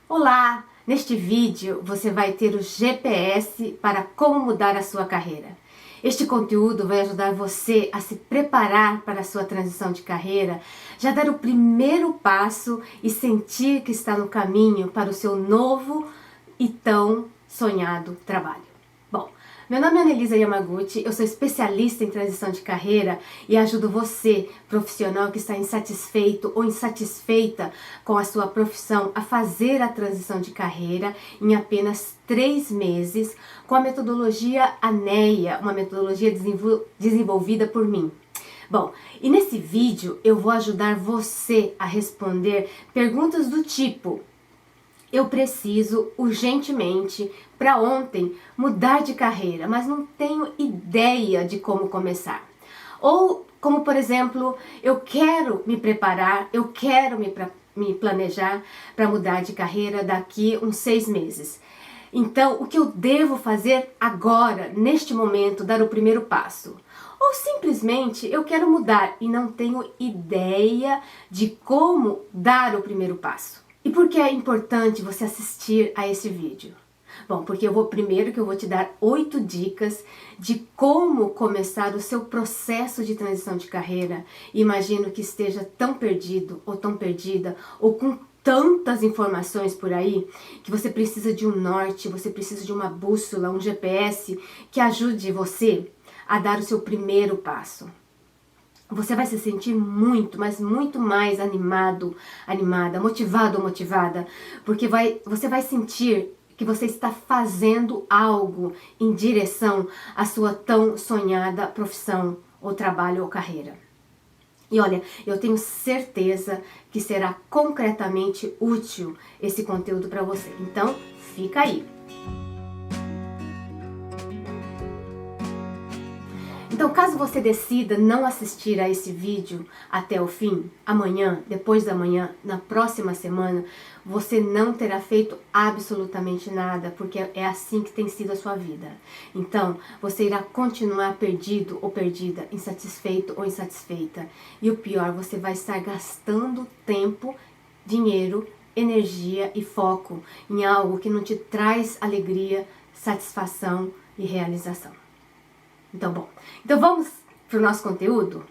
Olá! Neste vídeo você vai ter o GPS para como mudar a sua carreira. Este conteúdo vai ajudar você a se preparar para a sua transição de carreira, já dar o primeiro passo e sentir que está no caminho para o seu novo e tão sonhado trabalho. Bom, meu nome é Anelisa Yamaguchi, eu sou especialista em transição de carreira e ajudo você, profissional que está insatisfeito ou insatisfeita com a sua profissão, a fazer a transição de carreira em apenas 3 meses com a metodologia ANEA, uma metodologia desenvolvida por mim. Bom, e nesse vídeo eu vou ajudar você a responder perguntas do tipo: eu preciso urgentemente, para ontem, mudar de carreira, mas não tenho ideia de como começar. Ou, como por exemplo, eu quero me preparar, eu quero me planejar para mudar de carreira daqui uns 6 meses. Então, o que eu devo fazer agora, neste momento, dar o primeiro passo? Ou simplesmente eu quero mudar e não tenho ideia de como dar o primeiro passo. E por que é importante você assistir a esse vídeo? Bom, porque eu vou te dar 8 dicas de como começar o seu processo de transição de carreira. Imagino que esteja tão perdido ou tão perdida ou com tantas informações por aí que você precisa de um norte, você precisa de uma bússola, um GPS que ajude você a dar o seu primeiro passo. Você vai se sentir muito, mas muito mais animado, animada, motivado ou motivada, porque você vai sentir que você está fazendo algo em direção à sua tão sonhada profissão, ou trabalho ou carreira. E olha, eu tenho certeza que será concretamente útil esse conteúdo para você. Então, fica aí. Então, caso você decida não assistir a esse vídeo até o fim, amanhã, depois da manhã, na próxima semana, você não terá feito absolutamente nada, porque é assim que tem sido a sua vida. Então, você irá continuar perdido ou perdida, insatisfeito ou insatisfeita. E o pior, você vai estar gastando tempo, dinheiro, energia e foco em algo que não te traz alegria, satisfação e realização. Então vamos para o nosso conteúdo?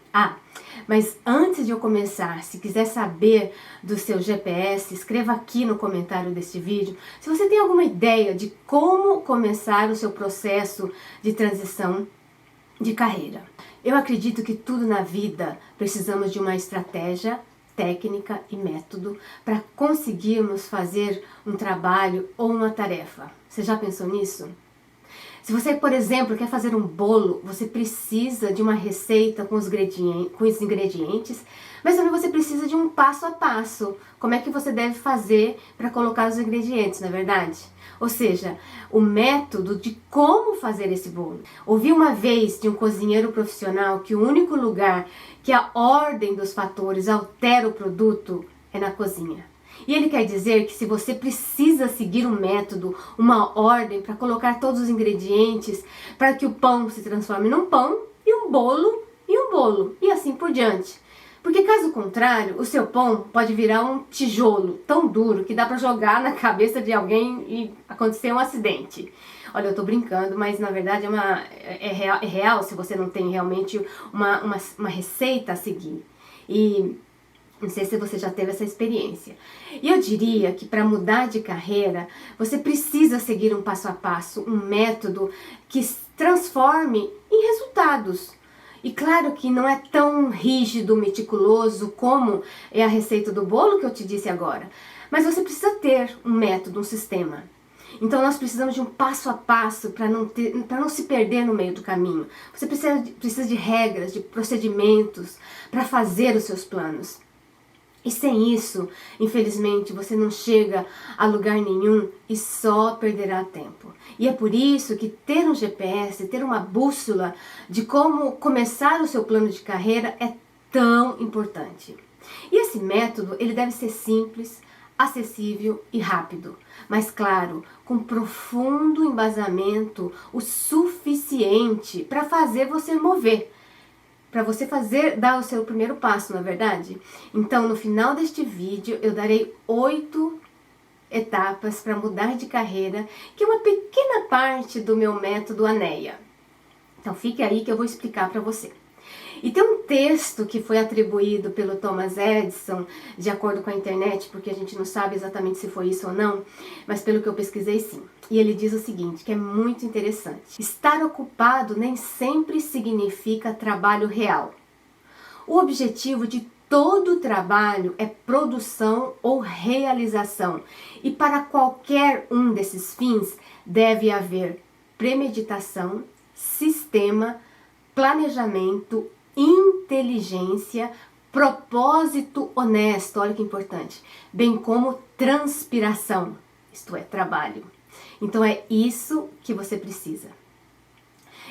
Mas antes de eu começar, se quiser saber do seu GPS, escreva aqui no comentário deste vídeo se você tem alguma ideia de como começar o seu processo de transição de carreira. Eu acredito que tudo na vida precisamos de uma estratégia, técnica e método para conseguirmos fazer um trabalho ou uma tarefa. Você já pensou nisso? Se você, por exemplo, quer fazer um bolo, você precisa de uma receita com os ingredientes, mas também você precisa de um passo a passo. Como é que você deve fazer para colocar os ingredientes, não é verdade? Ou seja, o método de como fazer esse bolo. Ouvi uma vez de um cozinheiro profissional que o único lugar que a ordem dos fatores altera o produto é na cozinha. E ele quer dizer que se você precisa seguir um método, uma ordem para colocar todos os ingredientes para que o pão se transforme num pão e um bolo e assim por diante. Porque caso contrário, o seu pão pode virar um tijolo tão duro que dá para jogar na cabeça de alguém e acontecer um acidente. Olha, eu tô brincando, mas na verdade é real se você não tem realmente uma receita a seguir. E não sei se você já teve essa experiência. E eu diria que para mudar de carreira, você precisa seguir um passo a passo, um método que transforme em resultados. E claro que não é tão rígido, meticuloso como é a receita do bolo que eu te disse agora. Mas você precisa ter um método, um sistema. Então nós precisamos de um passo a passo para não se perder no meio do caminho. Você precisa de regras, de procedimentos para fazer os seus planos. E sem isso, infelizmente, você não chega a lugar nenhum e só perderá tempo. E é por isso que ter um GPS, ter uma bússola de como começar o seu plano de carreira é tão importante. E esse método, ele deve ser simples, acessível e rápido, mas claro, com profundo embasamento, o suficiente para fazer você mover. Para você dar o seu primeiro passo, não é verdade? Então, no final deste vídeo, eu darei 8 etapas para mudar de carreira, que é uma pequena parte do meu método ANEA. Então fique aí que eu vou explicar para você. E tem um texto que foi atribuído pelo Thomas Edison, de acordo com a internet, porque a gente não sabe exatamente se foi isso ou não, mas pelo que eu pesquisei, sim. E ele diz o seguinte, que é muito interessante. Estar ocupado nem sempre significa trabalho real. O objetivo de todo trabalho é produção ou realização. E para qualquer um desses fins, deve haver premeditação, sistema, planejamento, inteligência, propósito honesto, olha que importante, bem como transpiração, isto é, trabalho. Então é isso que você precisa.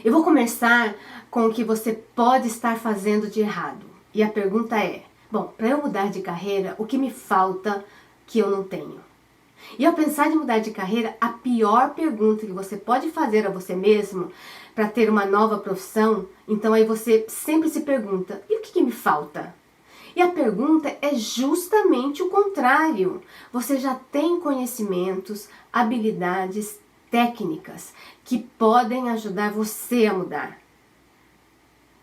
Eu vou começar com o que você pode estar fazendo de errado. E a pergunta é, bom, para eu mudar de carreira, o que me falta que eu não tenho? E ao pensar em mudar de carreira, a pior pergunta que você pode fazer a você mesmo para ter uma nova profissão, então aí você sempre se pergunta, e o que me falta? E a pergunta é justamente o contrário. Você já tem conhecimentos, habilidades, técnicas que podem ajudar você a mudar.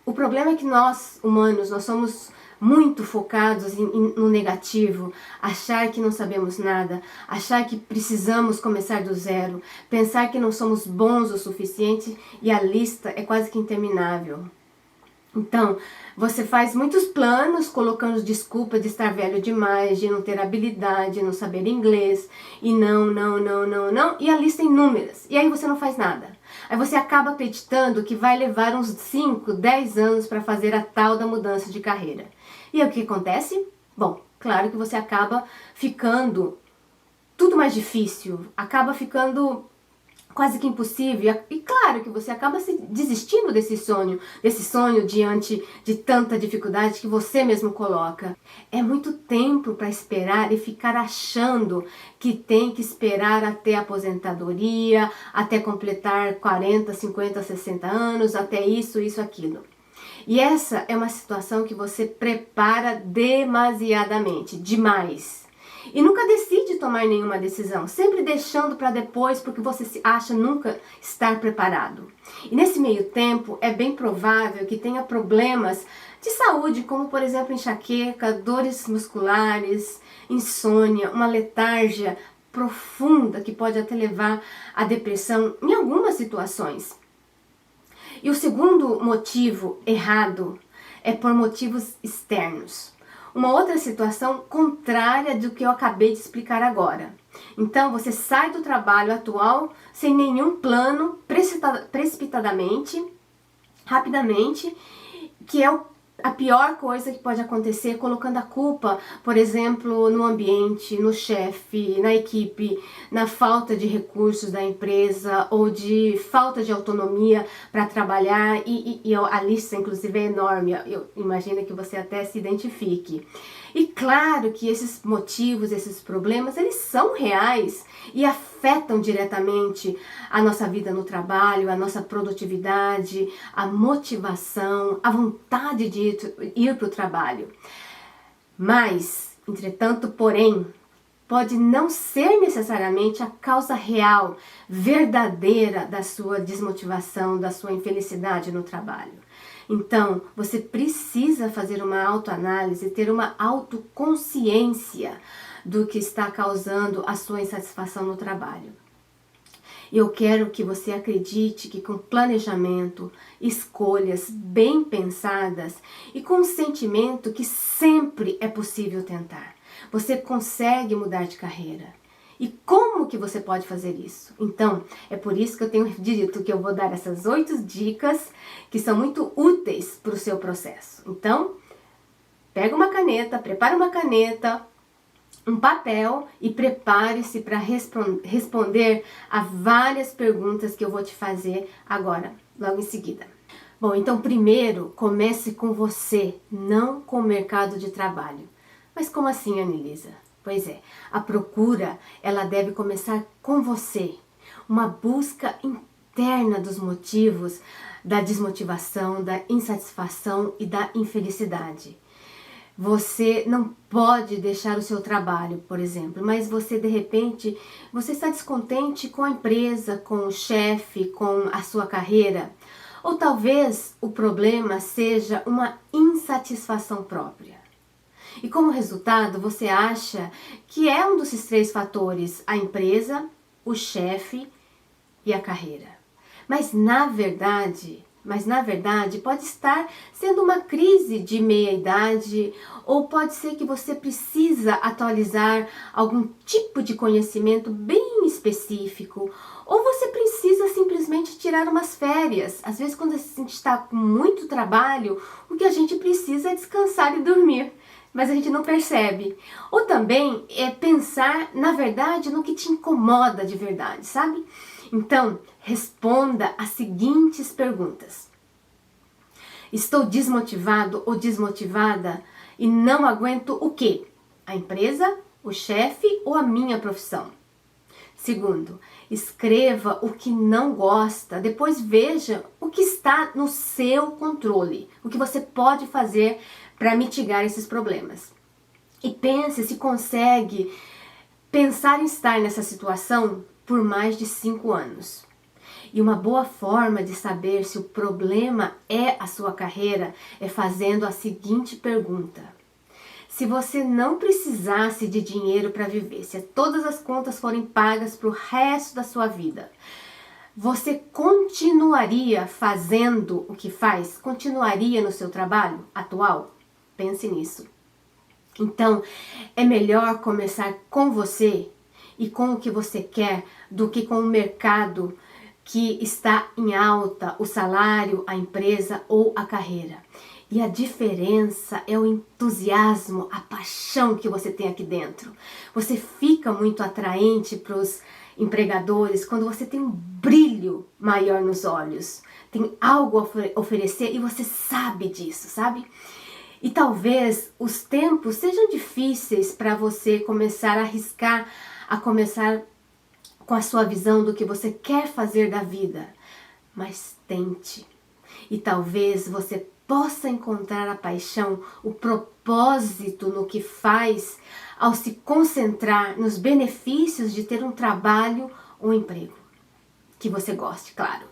O problema é que nós, humanos, nós somos muito focados no negativo, achar que não sabemos nada, achar que precisamos começar do zero, pensar que não somos bons o suficiente e a lista é quase que interminável. Então, você faz muitos planos colocando desculpa de estar velho demais, de não ter habilidade, de não saber inglês, e não, e a lista é inúmeras, e aí você não faz nada. Aí você acaba acreditando que vai levar uns 5, 10 anos para fazer a tal da mudança de carreira. E aí o que acontece? Bom, claro que você acaba ficando tudo mais difícil, acaba ficando quase que impossível, e claro que você acaba se desistindo desse sonho diante de tanta dificuldade que você mesmo coloca. É muito tempo para esperar e ficar achando que tem que esperar até a aposentadoria, até completar 40, 50, 60 anos, até isso, aquilo. E essa é uma situação que você prepara demasiadamente, demais. E nunca decide tomar nenhuma decisão, sempre deixando para depois porque você se acha nunca estar preparado. E nesse meio tempo é bem provável que tenha problemas de saúde, como por exemplo enxaqueca, dores musculares, insônia, uma letargia profunda que pode até levar à depressão em algumas situações. E o segundo motivo errado é por motivos externos. Uma outra situação contrária do que eu acabei de explicar agora. Então, você sai do trabalho atual sem nenhum plano, precipitadamente, rapidamente, que é a pior coisa que pode acontecer, colocando a culpa, por exemplo, no ambiente, no chefe, na equipe, na falta de recursos da empresa ou de falta de autonomia para trabalhar, e a lista inclusive é enorme, eu imagino que você até se identifique. E claro que esses motivos, esses problemas, eles são reais e afetam diretamente a nossa vida no trabalho, a nossa produtividade, a motivação, a vontade de ir para o trabalho. Mas, entretanto, porém, pode não ser necessariamente a causa real, verdadeira da sua desmotivação, da sua infelicidade no trabalho. Então, você precisa fazer uma autoanálise, ter uma autoconsciência do que está causando a sua insatisfação no trabalho. Eu quero que você acredite que com planejamento, escolhas bem pensadas e com um sentimento que sempre é possível tentar, você consegue mudar de carreira. E como que você pode fazer isso? Então, é por isso que eu tenho dito que eu vou dar essas 8 dicas que são muito úteis para o seu processo. Então, pega uma caneta, prepara uma caneta, um papel e prepare-se para responder a várias perguntas que eu vou te fazer agora, logo em seguida. Bom, então primeiro comece com você, não com o mercado de trabalho. Mas como assim, Anelisa? Pois é, a procura, ela deve começar com você. Uma busca interna dos motivos da desmotivação, da insatisfação e da infelicidade. Você não pode deixar o seu trabalho, por exemplo, mas você de repente, você está descontente com a empresa, com o chefe, com a sua carreira. Ou talvez o problema seja uma insatisfação própria. E como resultado, você acha que é um desses 3 fatores, a empresa, o chefe e a carreira. Mas na verdade pode estar sendo uma crise de meia-idade, ou pode ser que você precisa atualizar algum tipo de conhecimento bem específico, ou você precisa simplesmente tirar umas férias. Às vezes, quando a gente está com muito trabalho, o que a gente precisa é descansar e dormir, mas a gente não percebe. Ou também é pensar, na verdade, no que te incomoda de verdade, sabe? Então, responda as seguintes perguntas. Estou desmotivado ou desmotivada e não aguento o quê? A empresa, o chefe ou a minha profissão? Segundo, escreva o que não gosta, depois veja o que está no seu controle, o que você pode fazer para mitigar esses problemas. E pense se consegue pensar em estar nessa situação por mais de 5 anos. E uma boa forma de saber se o problema é a sua carreira é fazendo a seguinte pergunta. Se você não precisasse de dinheiro para viver, se todas as contas forem pagas para o resto da sua vida, você continuaria fazendo o que faz? Continuaria no seu trabalho atual? Pense nisso. Então, é melhor começar com você e com o que você quer do que com o mercado que está em alta, o salário, a empresa ou a carreira. E a diferença é o entusiasmo, a paixão que você tem aqui dentro. Você fica muito atraente para os empregadores quando você tem um brilho maior nos olhos, tem algo a oferecer e você sabe disso, sabe? E talvez os tempos sejam difíceis para você começar a arriscar, a começar com a sua visão do que você quer fazer da vida. Mas tente. E talvez você possa encontrar a paixão, o propósito no que faz ao se concentrar nos benefícios de ter um trabalho ou um emprego. Que você goste, claro.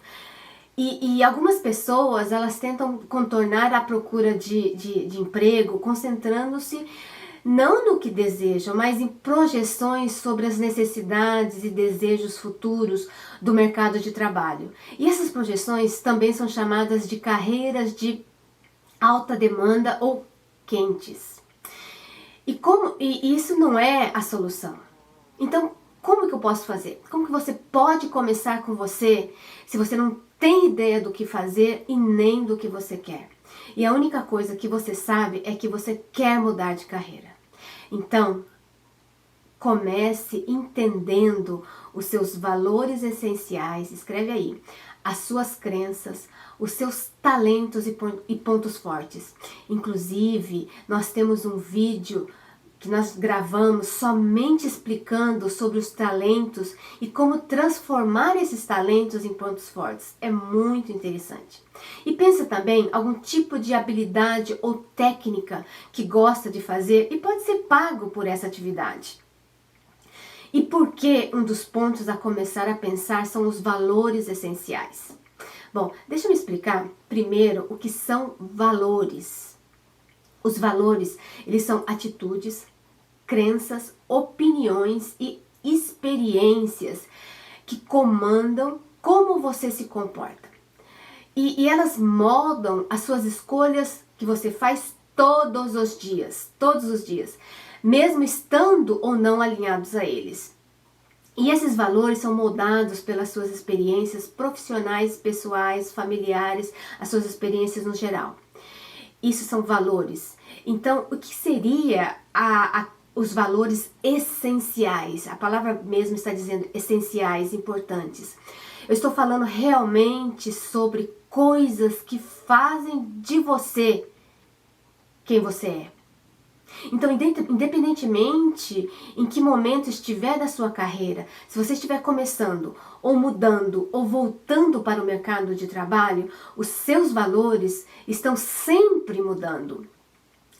E algumas pessoas, elas tentam contornar a procura de emprego, concentrando-se não no que desejam, mas em projeções sobre as necessidades e desejos futuros do mercado de trabalho. E essas projeções também são chamadas de carreiras de alta demanda ou quentes. E isso não é a solução. Então, como que eu posso fazer? Como que você pode começar com você se você não tem ideia do que fazer e nem do que você quer? E a única coisa que você sabe é que você quer mudar de carreira. Então, comece entendendo os seus valores essenciais, escreve aí, as suas crenças, os seus talentos e pontos fortes. Inclusive, nós temos um vídeo que nós gravamos somente explicando sobre os talentos e como transformar esses talentos em pontos fortes. É muito interessante. E pensa também algum tipo de habilidade ou técnica que gosta de fazer e pode ser pago por essa atividade. E por que um dos pontos a começar a pensar são os valores essenciais? Bom, deixa eu me explicar primeiro o que são valores. Os valores, eles são atitudes, crenças, opiniões e experiências que comandam como você se comporta. E elas moldam as suas escolhas que você faz todos os dias, mesmo estando ou não alinhados a eles. E esses valores são moldados pelas suas experiências profissionais, pessoais, familiares, as suas experiências no geral. Isso são valores. Então, o que seria os valores essenciais? A palavra mesmo está dizendo essenciais, importantes. Eu estou falando realmente sobre coisas que fazem de você quem você é. Então, independentemente em que momento estiver da sua carreira, se você estiver começando, ou mudando, ou voltando para o mercado de trabalho, os seus valores estão sempre mudando.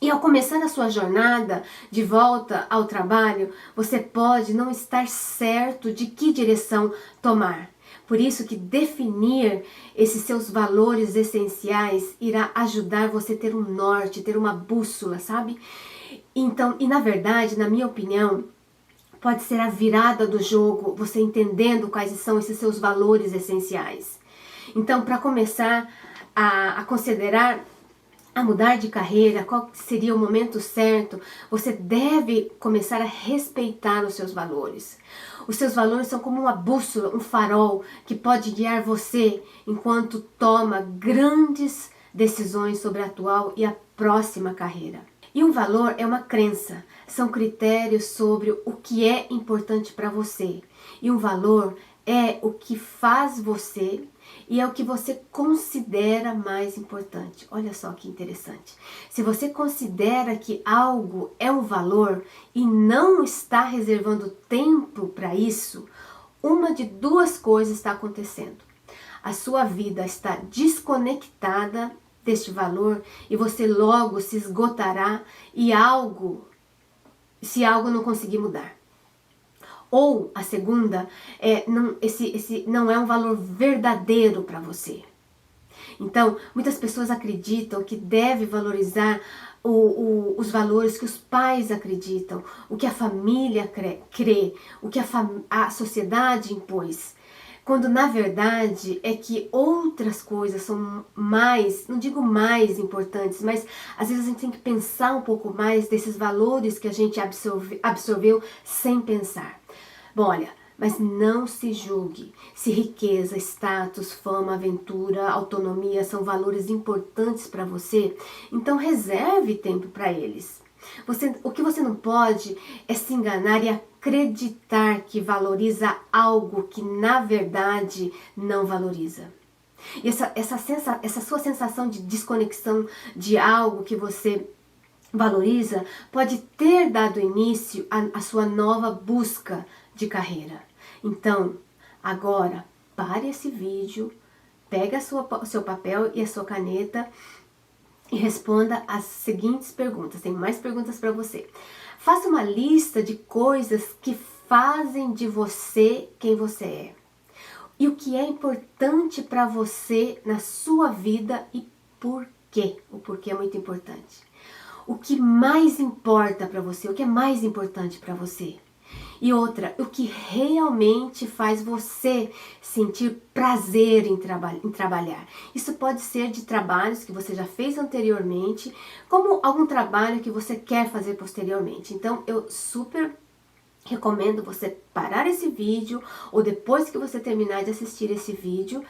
E ao começar a sua jornada de volta ao trabalho, você pode não estar certo de que direção tomar. Por isso que definir esses seus valores essenciais irá ajudar você a ter um norte, ter uma bússola, sabe? Então, e na verdade, na minha opinião, pode ser a virada do jogo, você entendendo quais são esses seus valores essenciais. Então, para começar a considerar a mudar de carreira, qual seria o momento certo, você deve começar a respeitar os seus valores. Os seus valores são como uma bússola, um farol que pode guiar você enquanto toma grandes decisões sobre a atual e a próxima carreira. E um valor é uma crença, são critérios sobre o que é importante para você. E um valor é o que faz você e é o que você considera mais importante. Olha só que interessante. Se você considera que algo é um valor e não está reservando tempo para isso, uma de duas coisas está acontecendo. A sua vida está desconectada deste valor e você logo se esgotará se algo não conseguir mudar. Ou a segunda, esse não é um valor verdadeiro para você. Então, muitas pessoas acreditam que deve valorizar os valores que os pais acreditam, o que a família crê, o que a sociedade impôs. Quando na verdade é que outras coisas são mais, não digo mais importantes, mas às vezes a gente tem que pensar um pouco mais desses valores que a gente absorveu sem pensar. Bom, olha, mas não se julgue se riqueza, status, fama, aventura, autonomia são valores importantes para você, então reserve tempo para eles. O que você não pode é se enganar e acreditar que valoriza algo que na verdade não valoriza. E essa sua sensação de desconexão de algo que você valoriza pode ter dado início à sua nova busca de carreira. Então, agora, pare esse vídeo, pega o seu papel e a sua caneta e responda as seguintes perguntas. Tem mais perguntas para você. Faça uma lista de coisas que fazem de você quem você é. E o que é importante para você na sua vida e por quê? O porquê é muito importante. O que mais importa para você? O que é mais importante para você? E outra, o que realmente faz você sentir prazer em trabalhar. Isso pode ser de trabalhos que você já fez anteriormente, como algum trabalho que você quer fazer posteriormente. Então, eu super recomendo você parar esse vídeo, ou depois que você terminar de assistir esse vídeo,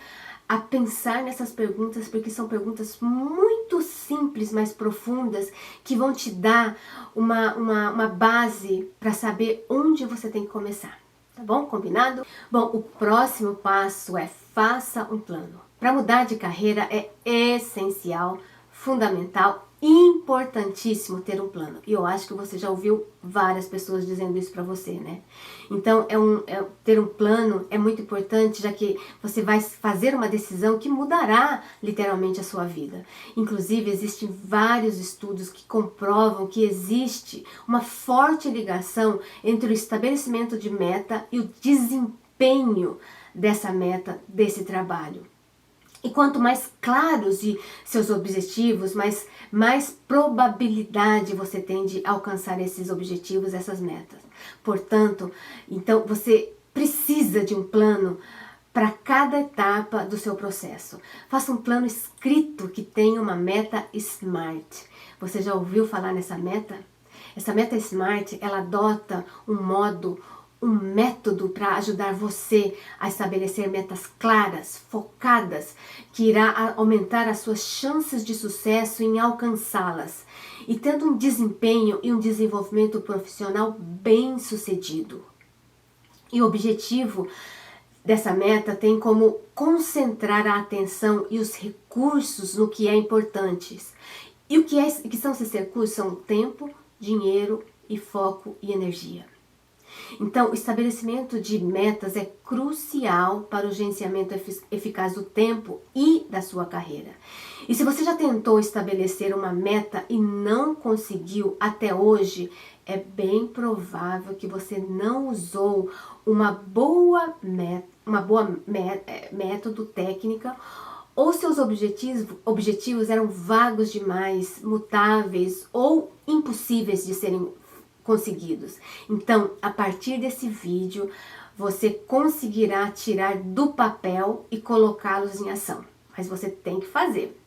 a pensar nessas perguntas, porque são perguntas muito simples, mas profundas, que vão te dar uma base para saber onde você tem que começar. Tá bom? Combinado? Bom, o próximo passo é faça um plano. Para mudar de carreira é essencial, fundamental, importantíssimo ter um plano. E eu acho que você já ouviu várias pessoas dizendo isso para você, né? Então, ter um plano é muito importante, já que você vai fazer uma decisão que mudará literalmente a sua vida. Inclusive, existem vários estudos que comprovam que existe uma forte ligação entre o estabelecimento de meta e o desempenho dessa meta, desse trabalho. E quanto mais claros de seus objetivos, mais probabilidade você tem de alcançar esses objetivos, essas metas. Portanto, então você precisa de um plano para cada etapa do seu processo. Faça um plano escrito que tenha uma meta SMART. Você já ouviu falar nessa meta? Essa meta SMART, ela adota um método para ajudar você a estabelecer metas claras, focadas, que irá aumentar as suas chances de sucesso em alcançá-las e tendo um desempenho e um desenvolvimento profissional bem sucedido. E o objetivo dessa meta tem como concentrar a atenção e os recursos no que é importante. E que são esses recursos? São tempo, dinheiro e foco e energia. Então, o estabelecimento de metas é crucial para o gerenciamento eficaz do tempo e da sua carreira. E se você já tentou estabelecer uma meta e não conseguiu até hoje, é bem provável que você não usou uma boa método técnica, ou seus objetivos eram vagos demais, mutáveis ou impossíveis de serem conseguidos. Então, a partir desse vídeo, você conseguirá tirar do papel e colocá-los em ação. Mas você tem que fazer.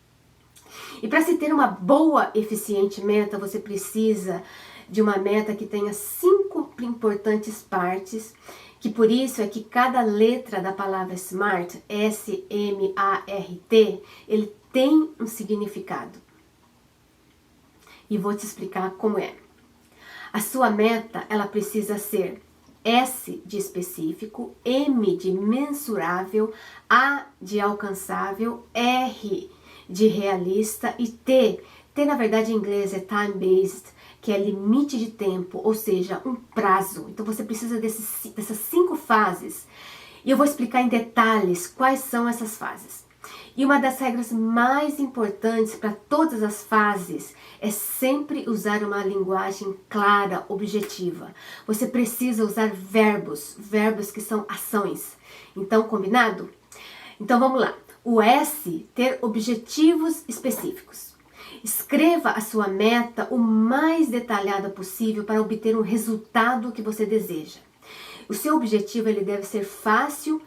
E para se ter uma boa, eficiente meta, você precisa de uma meta que tenha 5 importantes partes, que por isso é que cada letra da palavra SMART, S-M-A-R-T, ele tem um significado. E vou te explicar como é. A sua meta, ela precisa ser S de específico, M de mensurável, A de alcançável, R de realista e T na verdade em inglês é time-based, que é limite de tempo, ou seja, um prazo. Então você precisa dessas 5 fases. E eu vou explicar em detalhes quais são essas fases. E uma das regras mais importantes para todas as fases é sempre usar uma linguagem clara, objetiva. Você precisa usar verbos que são ações. Então, combinado? Então vamos lá. O S, ter objetivos específicos. Escreva a sua meta o mais detalhada possível para obter um resultado que você deseja. O seu objetivo ele deve ser fácil,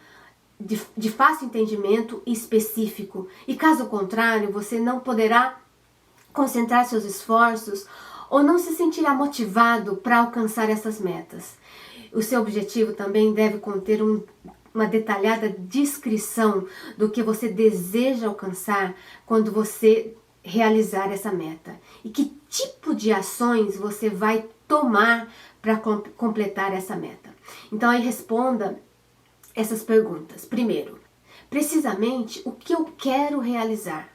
de fácil entendimento e específico. E caso contrário, você não poderá concentrar seus esforços ou não se sentirá motivado para alcançar essas metas. O seu objetivo também deve conter uma detalhada descrição do que você deseja alcançar quando você realizar essa meta. E que tipo de ações você vai tomar para completar essa meta. Então aí responda essas perguntas. Primeiro, precisamente o que eu quero realizar?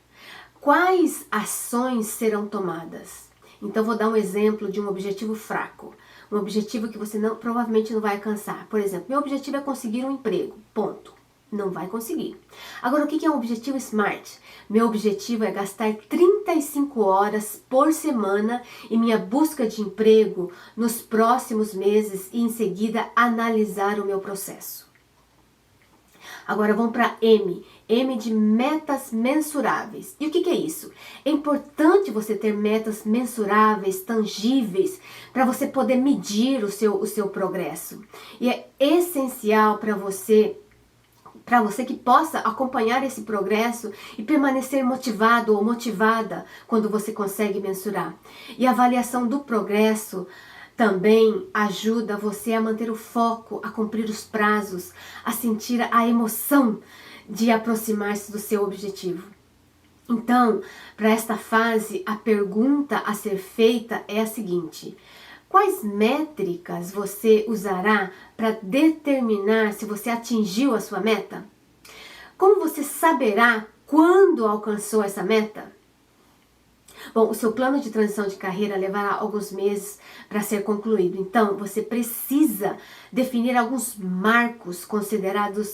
Quais ações serão tomadas? Então vou dar um exemplo de um objetivo fraco. Um objetivo que você provavelmente não vai alcançar. Por exemplo, meu objetivo é conseguir um emprego. Ponto. Não vai conseguir. Agora, o que é um objetivo SMART? Meu objetivo é gastar 35 horas por semana em minha busca de emprego nos próximos meses e em seguida analisar o meu processo. Agora vamos para M. M de metas mensuráveis. E o que é isso? É importante você ter metas mensuráveis, tangíveis, para você poder medir o seu progresso. E é essencial para você que possa acompanhar esse progresso e permanecer motivado ou motivada quando você consegue mensurar. E a avaliação do progresso também ajuda você a manter o foco, a cumprir os prazos, a sentir a emoção de aproximar-se do seu objetivo. Então, para esta fase, a pergunta a ser feita é a seguinte: quais métricas você usará para determinar se você atingiu a sua meta? Como você saberá quando alcançou essa meta? Bom, o seu plano de transição de carreira levará alguns meses para ser concluído. Então, você precisa definir alguns marcos considerando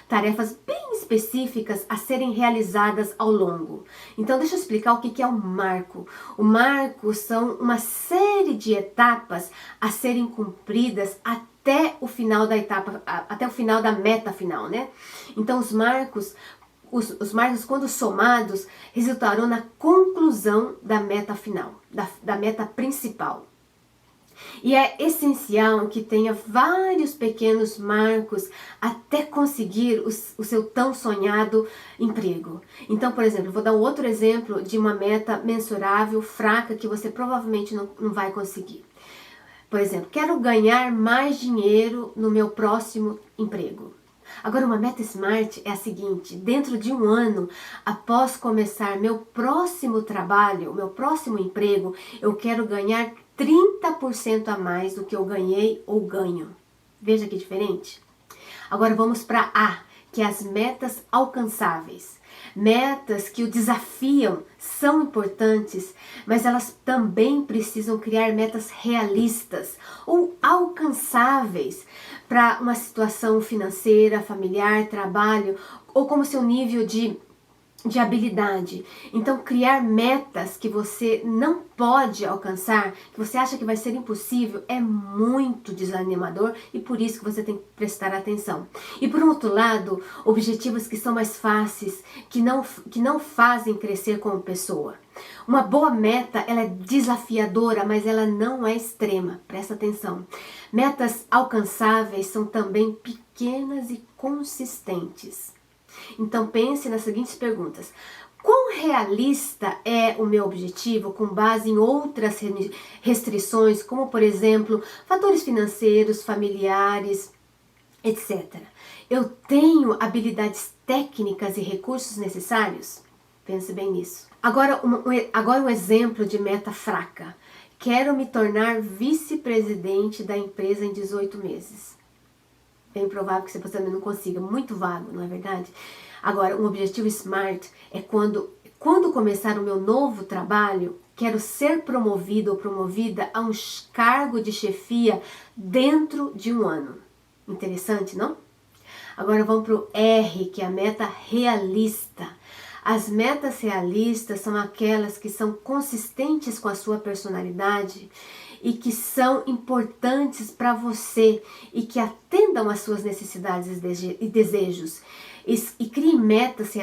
tarefas bem específicas a serem realizadas ao longo. Então, deixa eu explicar o que é um marco. O marco são uma série de etapas a serem cumpridas até o final da etapa, até o final da meta final, né? Então, os marcos, quando somados, resultarão na conclusão da meta final, da meta principal. E é essencial que tenha vários pequenos marcos até conseguir o seu tão sonhado emprego. Então, por exemplo, vou dar um outro exemplo de uma meta mensurável, fraca, que você provavelmente não vai conseguir. Por exemplo, quero ganhar mais dinheiro no meu próximo emprego. Agora, uma meta SMART é a seguinte: dentro de um ano, após começar meu próximo trabalho, meu próximo emprego, eu quero ganhar 30% a mais do que eu ganhei ou ganho. Veja que diferente. Agora vamos para A, que as metas alcançáveis, metas que o desafiam, são importantes, mas elas também precisam criar metas realistas ou alcançáveis para uma situação financeira, familiar, trabalho, ou como seu nível de habilidade. Então, criar metas que você não pode alcançar, que você acha que vai ser impossível, é muito desanimador e por isso que você tem que prestar atenção. E por outro lado, objetivos que são mais fáceis, que não fazem crescer como pessoa. Uma boa meta, ela é desafiadora, mas ela não é extrema. Presta atenção. Metas alcançáveis são também pequenas e consistentes. Então pense nas seguintes perguntas: quão realista é o meu objetivo com base em outras restrições, como por exemplo, fatores financeiros, familiares, etc. Eu tenho habilidades técnicas e recursos necessários? Pense bem nisso. Agora um exemplo de meta fraca. Quero me tornar vice-presidente da empresa em 18 meses. Bem provável que você também não consiga, muito vago, não é verdade? Agora, um objetivo SMART é quando começar o meu novo trabalho, quero ser promovido ou promovida a um cargo de chefia dentro de um ano. Interessante, não? Agora vamos para o R, que é a meta realista. As metas realistas são aquelas que são consistentes com a sua personalidade e que são importantes para você e que atendam às suas necessidades e desejos. E crie metas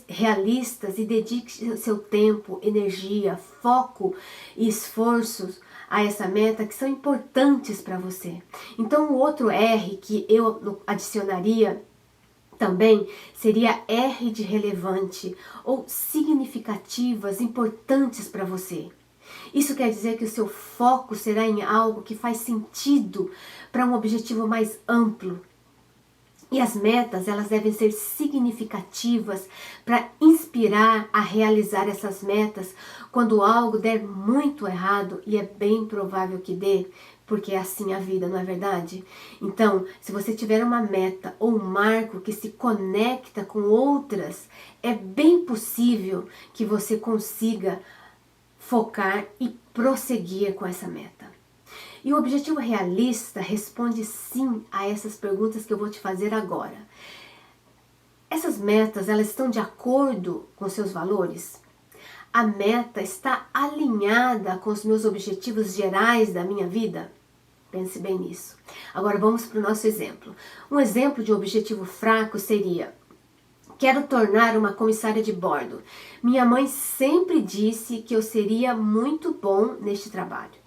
realistas e dedique seu tempo, energia, foco e esforços a essa meta que são importantes para você. Então o outro R que eu adicionaria também seria R de relevante ou significativas, importantes para você. Isso quer dizer que o seu foco será em algo que faz sentido para um objetivo mais amplo. E as metas, elas devem ser significativas para inspirar a realizar essas metas quando algo der muito errado, e é bem provável que dê, porque é assim a vida, não é verdade? Então, se você tiver uma meta ou um marco que se conecta com outras, é bem possível que você consiga focar e prosseguir com essa meta. E o objetivo realista responde sim a essas perguntas que eu vou te fazer agora. Essas metas, elas estão de acordo com seus valores? A meta está alinhada com os meus objetivos gerais da minha vida? Pense bem nisso. Agora vamos para o nosso exemplo. Um exemplo de objetivo fraco seria: quero tornar uma comissária de bordo. Minha mãe sempre disse que eu seria muito bom neste trabalho.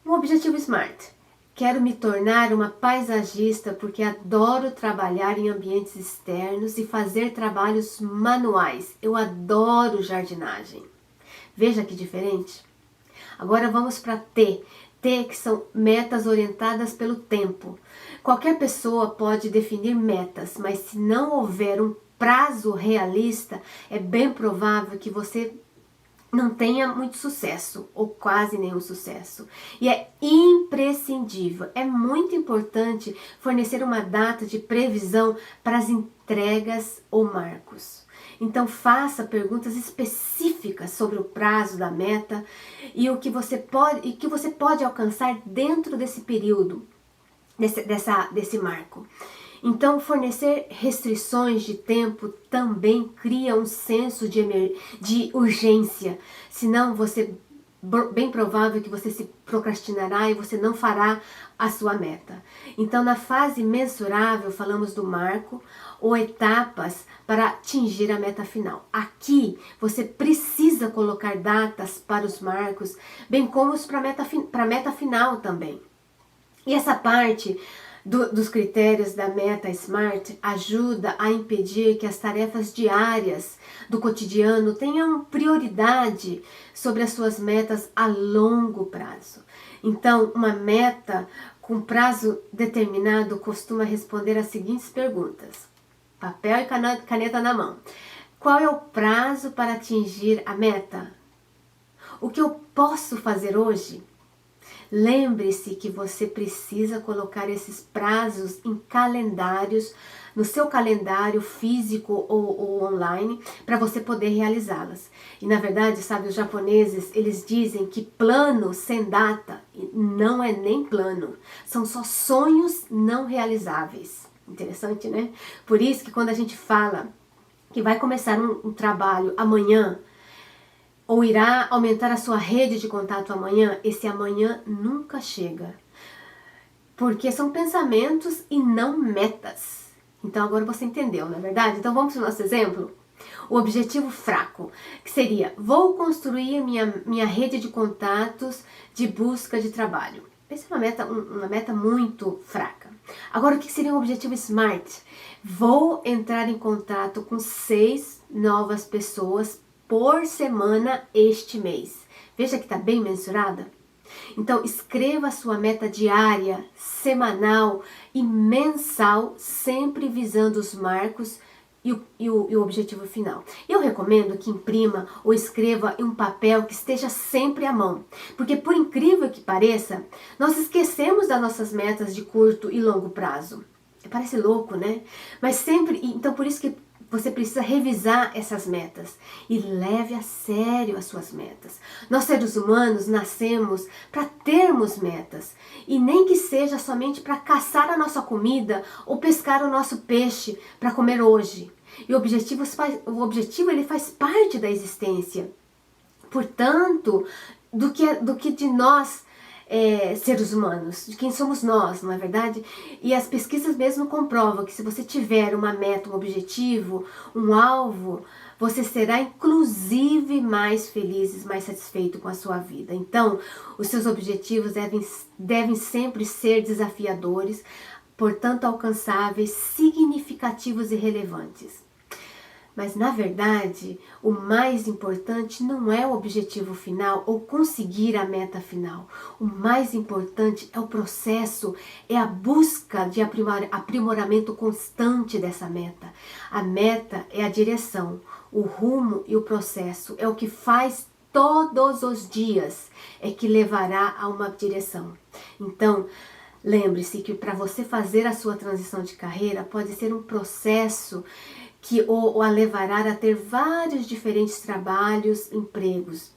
Um objetivo SMART. Quero me tornar uma paisagista porque adoro trabalhar em ambientes externos e fazer trabalhos manuais. Eu adoro jardinagem. Veja que diferente. Agora vamos para T. T, que são metas orientadas pelo tempo. Qualquer pessoa pode definir metas, mas se não houver um prazo realista, é bem provável que você não tenha muito sucesso, ou quase nenhum sucesso. E é imprescindível, é muito importante fornecer uma data de previsão para as entregas ou marcos. Então faça perguntas específicas sobre o prazo da meta e o que você pode alcançar dentro desse período, desse marco. Então, fornecer restrições de tempo também cria um senso de urgência. Senão, bem provável que você se procrastinará e você não fará a sua meta. Então, na fase mensurável, falamos do marco ou etapas para atingir a meta final. Aqui, você precisa colocar datas para os marcos, bem como para a meta final também. E essa parte dos critérios da meta SMART ajuda a impedir que as tarefas diárias do cotidiano tenham prioridade sobre as suas metas a longo prazo. Então, uma meta com prazo determinado costuma responder as seguintes perguntas. Papel e caneta na mão. Qual é o prazo para atingir a meta? O que eu posso fazer hoje? Lembre-se que você precisa colocar esses prazos em calendários, no seu calendário físico ou online, para você poder realizá-las. E na verdade, sabe, os japoneses, eles dizem que plano sem data não é nem plano, são só sonhos não realizáveis. Interessante, né? Por isso que quando a gente fala que vai começar um trabalho amanhã, ou irá aumentar a sua rede de contato amanhã, esse amanhã nunca chega. Porque são pensamentos e não metas. Então agora você entendeu, não é verdade? Então vamos para o nosso exemplo? O objetivo fraco, que seria, vou construir minha rede de contatos de busca de trabalho. Essa é uma meta muito fraca. Agora, o que seria um objetivo SMART? Vou entrar em contato com 6 novas pessoas por semana este mês. Veja que está bem mensurada. Então, escreva a sua meta diária, semanal e mensal, sempre visando os marcos e o objetivo final. Eu recomendo que imprima ou escreva em um papel que esteja sempre à mão, porque por incrível que pareça, nós esquecemos das nossas metas de curto e longo prazo. Parece louco, né? Mas sempre, então por isso que você precisa revisar essas metas e leve a sério as suas metas. Nós seres humanos nascemos para termos metas e nem que seja somente para caçar a nossa comida ou pescar o nosso peixe para comer hoje. E o objetivo ele faz parte da existência. Portanto, do que de nós seres humanos, de quem somos nós, não é verdade? E as pesquisas mesmo comprovam que se você tiver uma meta, um objetivo, um alvo, você será inclusive mais feliz, mais satisfeito com a sua vida. Então, os seus objetivos devem sempre ser desafiadores, portanto alcançáveis, significativos e relevantes. Mas, na verdade, o mais importante não é o objetivo final ou conseguir a meta final. O mais importante é o processo, é a busca de aprimoramento constante dessa meta. A meta é a direção, o rumo e o processo. É o que faz todos os dias, é que levará a uma direção. Então, lembre-se que para você fazer a sua transição de carreira pode ser um processo que o levará a ter vários diferentes trabalhos, empregos.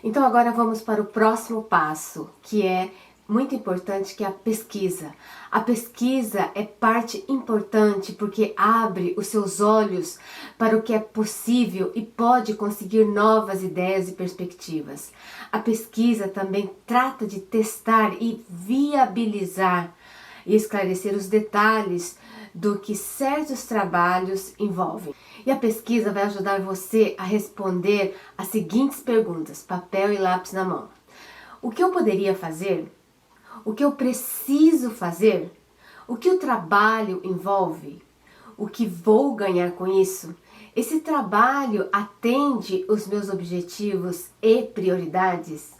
Então agora vamos para o próximo passo, que é muito importante, que é a pesquisa. A pesquisa é parte importante porque abre os seus olhos para o que é possível e pode conseguir novas ideias e perspectivas. A pesquisa também trata de testar e viabilizar e esclarecer os detalhes do que certos trabalhos envolvem. E a pesquisa vai ajudar você a responder as seguintes perguntas, papel e lápis na mão. O que eu poderia fazer? O que eu preciso fazer? O que o trabalho envolve? O que vou ganhar com isso? Esse trabalho atende os meus objetivos e prioridades?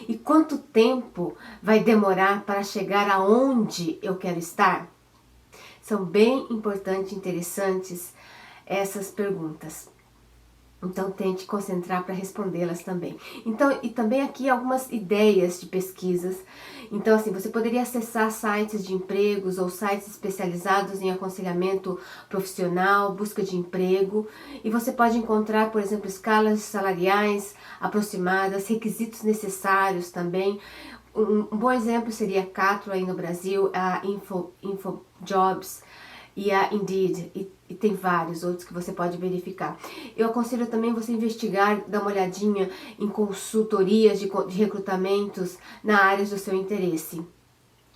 E quanto tempo vai demorar para chegar aonde eu quero estar? São bem importantes e interessantes essas perguntas. Então tente concentrar para respondê-las também. Então, e também aqui algumas ideias de pesquisas. Então assim, você poderia acessar sites de empregos ou sites especializados em aconselhamento profissional, busca de emprego. E você pode encontrar, por exemplo, escalas salariais aproximadas, requisitos necessários também. Um bom exemplo seria a Catro aí no Brasil, a InfoJobs e a Indeed, e tem vários outros que você pode verificar. Eu aconselho também você investigar, dar uma olhadinha em consultorias de recrutamentos na área do seu interesse.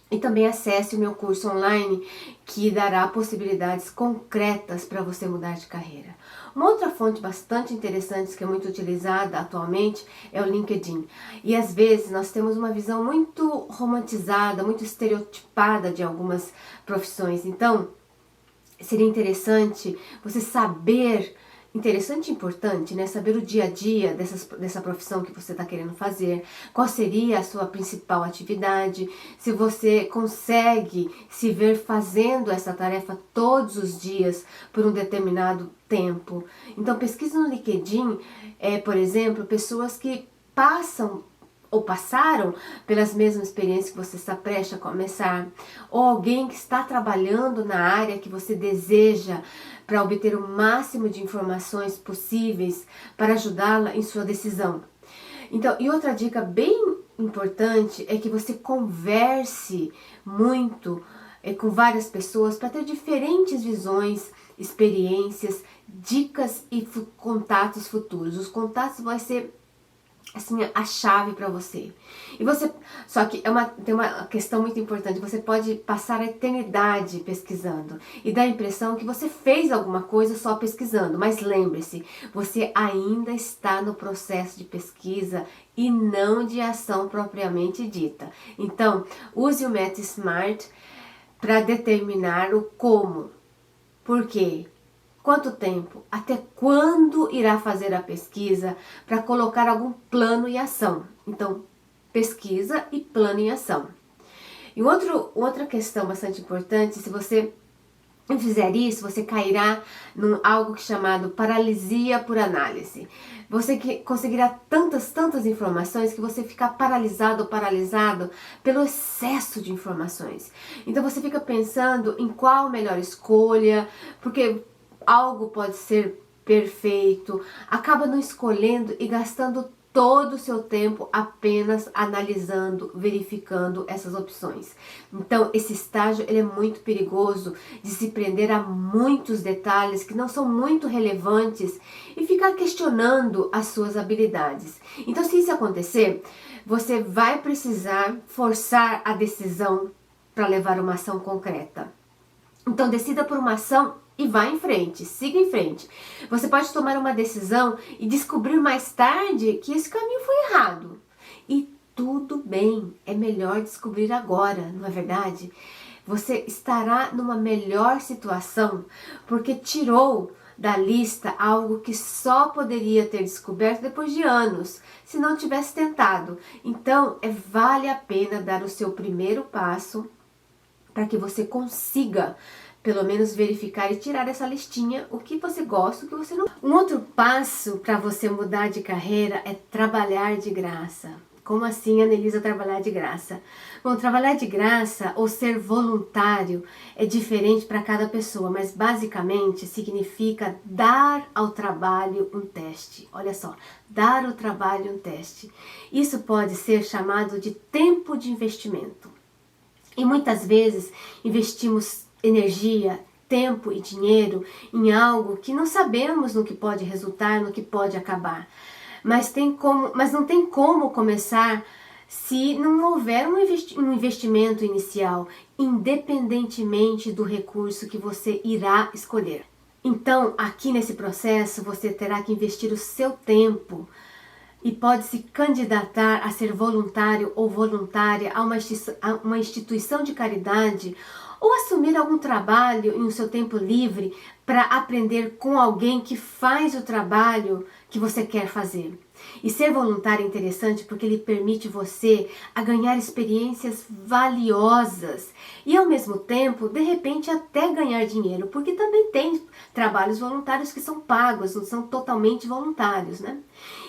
E também acesse o meu curso online, que dará possibilidades concretas para você mudar de carreira. Uma outra fonte bastante interessante, que é muito utilizada atualmente, é o LinkedIn. E às vezes nós temos uma visão muito romantizada, muito estereotipada de algumas profissões. Então, seria interessante você saber, interessante e importante, né? Saber o dia a dia dessa profissão que você está querendo fazer, qual seria a sua principal atividade, se você consegue se ver fazendo essa tarefa todos os dias por um determinado tempo. Então pesquisa no LinkedIn, por exemplo, pessoas que passam ou passaram pelas mesmas experiências que você está prestes a começar, ou alguém que está trabalhando na área que você deseja para obter o máximo de informações possíveis para ajudá-la em sua decisão. Então, e outra dica bem importante é que você converse muito com várias pessoas para ter diferentes visões, experiências, dicas e contatos futuros. Os contatos vão ser assim a chave para você. E você, só que tem uma questão muito importante. Você pode passar a eternidade pesquisando e dar a impressão que você fez alguma coisa só pesquisando, mas lembre-se, você ainda está no processo de pesquisa e não de ação propriamente dita. Então, use o método SMART para determinar o como. Por quê? Quanto tempo? Até quando irá fazer a pesquisa para colocar algum plano em ação? Então, pesquisa e plano em ação. E outra questão bastante importante, se você fizer isso, você cairá num algo chamado paralisia por análise. Você conseguirá tantas informações que você fica paralisado ou paralisado pelo excesso de informações. Então você fica pensando em qual a melhor escolha, porque algo pode ser perfeito, acaba não escolhendo e gastando todo o seu tempo apenas analisando, verificando essas opções. Então, esse estágio ele é muito perigoso de se prender a muitos detalhes que não são muito relevantes e ficar questionando as suas habilidades. Então, se isso acontecer, você vai precisar forçar a decisão para levar uma ação concreta. Então, decida por uma ação e vá em frente, siga em frente. Você pode tomar uma decisão e descobrir mais tarde que esse caminho foi errado. E tudo bem, é melhor descobrir agora, não é verdade? Você estará numa melhor situação porque tirou da lista algo que só poderia ter descoberto depois de anos, se não tivesse tentado. Então, vale a pena dar o seu primeiro passo para que você consiga pelo menos verificar e tirar dessa listinha o que você gosta e o que você não. Um outro passo para você mudar de carreira é trabalhar de graça. Como assim, Anelisa, trabalhar de graça? Bom, trabalhar de graça ou ser voluntário é diferente para cada pessoa, mas basicamente significa dar ao trabalho um teste. Olha só, dar ao trabalho um teste. Isso pode ser chamado de tempo de investimento. E muitas vezes investimos energia, tempo e dinheiro em algo que não sabemos no que pode resultar, no que pode acabar. Mas não tem como começar se não houver um investimento inicial, independentemente do recurso que você irá escolher. Então, aqui nesse processo, você terá que investir o seu tempo e pode se candidatar a ser voluntário ou voluntária a uma instituição de caridade ou assumir algum trabalho em seu tempo livre para aprender com alguém que faz o trabalho que você quer fazer. E ser voluntário é interessante porque ele permite você a ganhar experiências valiosas e ao mesmo tempo, de repente, até ganhar dinheiro, porque também tem trabalhos voluntários que são pagos, não são totalmente voluntários, né?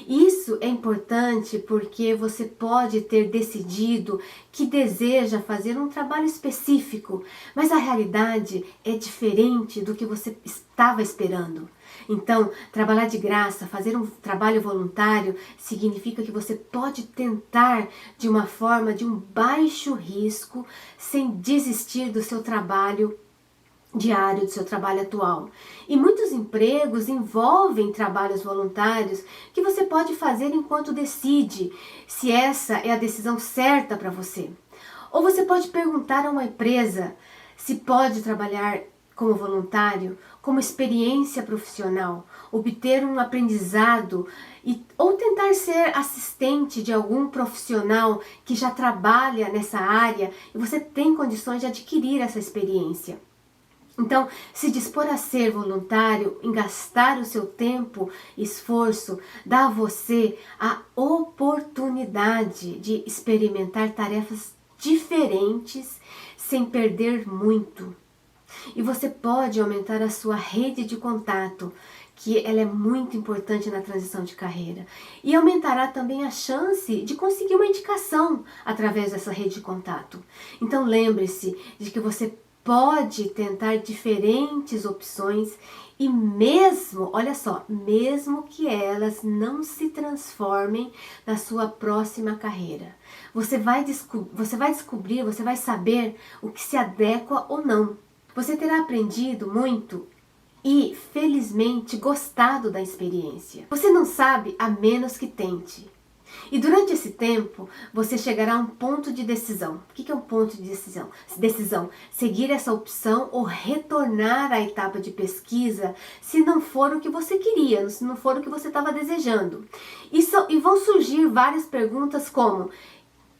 Isso é importante porque você pode ter decidido que deseja fazer um trabalho específico, mas a realidade é diferente do que você estava esperando. Então, trabalhar de graça, fazer um trabalho voluntário, significa que você pode tentar de uma forma de um baixo risco, sem desistir do seu trabalho diário, do seu trabalho atual. E muitos empregos envolvem trabalhos voluntários que você pode fazer enquanto decide se essa é a decisão certa para você. Ou você pode perguntar a uma empresa se pode trabalhar como voluntário, como experiência profissional, obter um aprendizado ou tentar ser assistente de algum profissional que já trabalha nessa área e você tem condições de adquirir essa experiência. Então, se dispor a ser voluntário, em gastar o seu tempo e esforço, dá a você a oportunidade de experimentar tarefas diferentes sem perder muito. E você pode aumentar a sua rede de contato, que ela é muito importante na transição de carreira. E aumentará também a chance de conseguir uma indicação através dessa rede de contato. Então lembre-se de que você pode tentar diferentes opções e mesmo, olha só, mesmo que elas não se transformem na sua próxima carreira, você vai descobrir, você vai saber o que se adequa ou não. Você terá aprendido muito e, felizmente, gostado da experiência. Você não sabe a menos que tente. E durante esse tempo, você chegará a um ponto de decisão. O que é um ponto de decisão? Decisão, seguir essa opção ou retornar à etapa de pesquisa se não for o que você queria, se não for o que você estava desejando. E vão surgir várias perguntas como: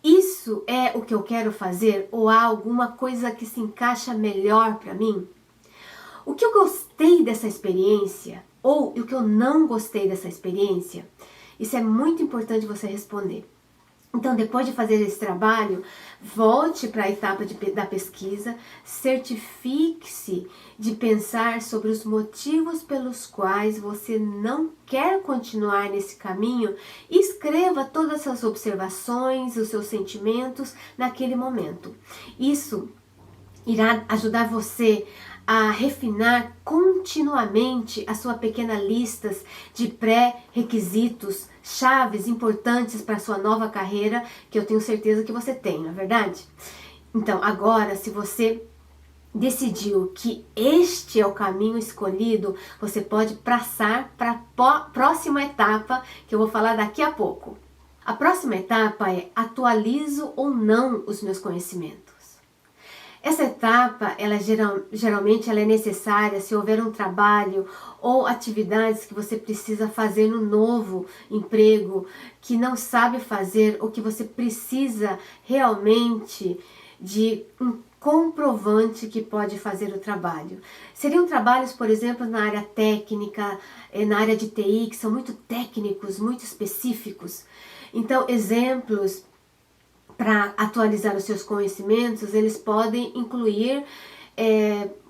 isso é o que eu quero fazer? Ou há alguma coisa que se encaixa melhor para mim? O que eu gostei dessa experiência ou o que eu não gostei dessa experiência? Isso é muito importante você responder. Então, depois de fazer esse trabalho, volte para a etapa da pesquisa, certifique-se de pensar sobre os motivos pelos quais você não quer continuar nesse caminho e escreva todas essas observações, os seus sentimentos naquele momento. Isso irá ajudar você a refinar continuamente a sua pequena lista de pré-requisitos, chaves importantes para a sua nova carreira, que eu tenho certeza que você tem, não é verdade? Então, agora, se você decidiu que este é o caminho escolhido, você pode passar para a próxima etapa, que eu vou falar daqui a pouco. A próxima etapa é: atualizo ou não os meus conhecimentos? Essa etapa, geralmente ela é necessária se houver um trabalho ou atividades que você precisa fazer no novo emprego, que não sabe fazer ou que você precisa realmente de um comprovante que pode fazer o trabalho. Seriam trabalhos, por exemplo, na área técnica, na área de TI, que são muito técnicos, muito específicos. Então, exemplos para atualizar os seus conhecimentos, eles podem incluir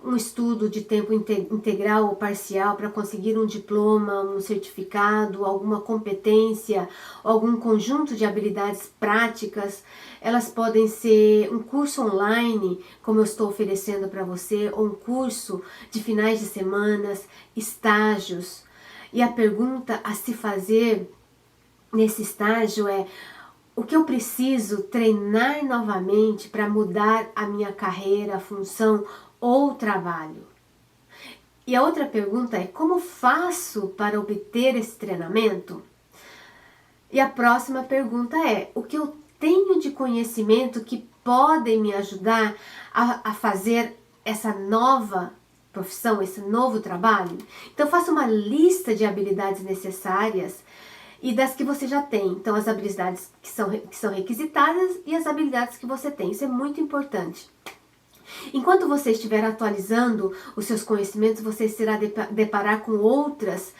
um estudo de tempo integral ou parcial para conseguir um diploma, um certificado, alguma competência, algum conjunto de habilidades práticas. Elas podem ser um curso online, como eu estou oferecendo para você, ou um curso de finais de semanas, estágios. E a pergunta a se fazer nesse estágio é: o que eu preciso treinar novamente para mudar a minha carreira, função ou trabalho? E a outra pergunta é: como faço para obter esse treinamento? E a próxima pergunta é: o que eu tenho de conhecimento que podem me ajudar a fazer essa nova profissão, esse novo trabalho? Então, faça uma lista de habilidades necessárias e das que você já tem. Então, as habilidades que são requisitadas e as habilidades que você tem. Isso é muito importante. Enquanto você estiver atualizando os seus conhecimentos, você se irá deparar com outras